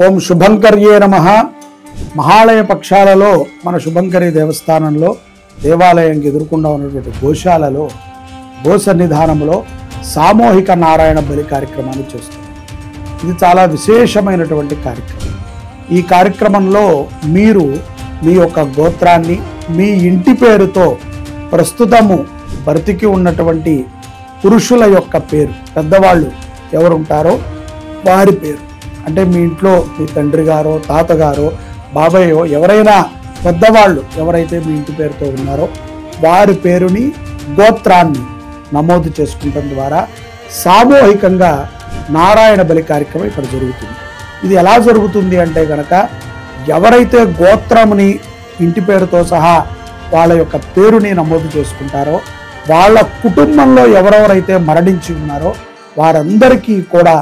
ఓం శుభంకర్యే నమః. మహాలయ పక్షాలలో మన శుభంకరి దేవస్థానంలో దేవాలయంకి ఎదురుకుండా ఉన్నటువంటి గోశాలలో గో సన్నిధానంలో సామూహిక నారాయణ బలి కార్యక్రమాన్ని చేస్తుంది. ఇది చాలా విశేషమైనటువంటి కార్యక్రమం. ఈ కార్యక్రమంలో మీరు మీ యొక్క గోత్రాన్ని మీ ఇంటి పేరుతో ప్రస్తుతము బ్రతికి ఉన్నటువంటి పురుషుల యొక్క పేరు, పెద్దవాళ్ళు ఎవరుంటారో వారి పేరు, అంటే మీ ఇంట్లో మీ తండ్రి గారో తాతగారో బాబాయో ఎవరైనా పెద్దవాళ్ళు ఎవరైతే మీ ఇంటి పేరుతో ఉన్నారో వారి పేరుని గోత్రాన్ని నమోదు చేసుకుంటం ద్వారా సామూహికంగా నారాయణ బలి కార్యక్రమం ఇక్కడ జరుగుతుంది. ఇది ఎలా జరుగుతుంది అంటే కనుక ఎవరైతే గోత్రముని ఇంటి పేరుతో సహా వాళ్ళ యొక్క పేరుని నమోదు చేసుకుంటారో వాళ్ళ కుటుంబంలో ఎవరెవరైతే మరణించి ఉన్నారో వారందరికీ కూడా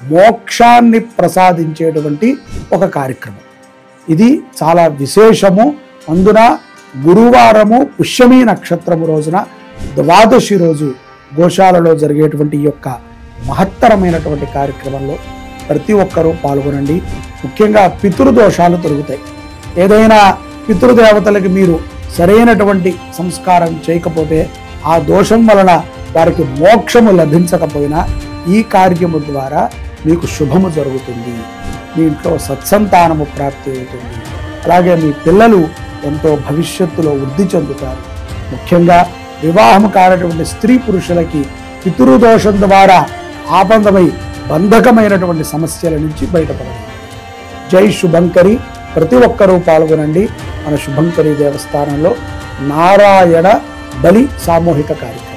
మోక్షాన్ని ప్రసాదించేటువంటి ఒక కార్యక్రమం. ఇది చాలా విశేషము. అందున గురువారము పుష్యమి నక్షత్రము రోజున ద్వాదశి రోజు గోశాలలో జరిగేటువంటి ఈ యొక్క మహత్తరమైనటువంటి కార్యక్రమంలో ప్రతి ఒక్కరూ పాల్గొనండి. ముఖ్యంగా పితృదోషాలు తొలుగుతాయి. ఏదైనా పితృదేవతలకి మీరు సరైనటువంటి సంస్కారం చేయకపోతే ఆ దోషం వలన వారికి మోక్షము లభించకపోయినా ఈ కార్యము ద్వారా మీకు శుభము జరుగుతుంది. మీ ఇంట్లో సత్సంతానము ప్రాప్తి అవుతుంది. అలాగే మీ పిల్లలు ఎంతో భవిష్యత్తులో వృద్ధి చెందుతారు. ముఖ్యంగా వివాహము కానటువంటి స్త్రీ పురుషులకి పితృదోషం ద్వారా ఆబంధమై బంధకమైనటువంటి సమస్యల నుంచి బయటపడండి. జై శుభంకరి. ప్రతి ఒక్కరూ పాల్గొనండి. మన శుభంకరి దేవస్థానంలో నారాయణ బలి సామూహిక కార్యక్రమం.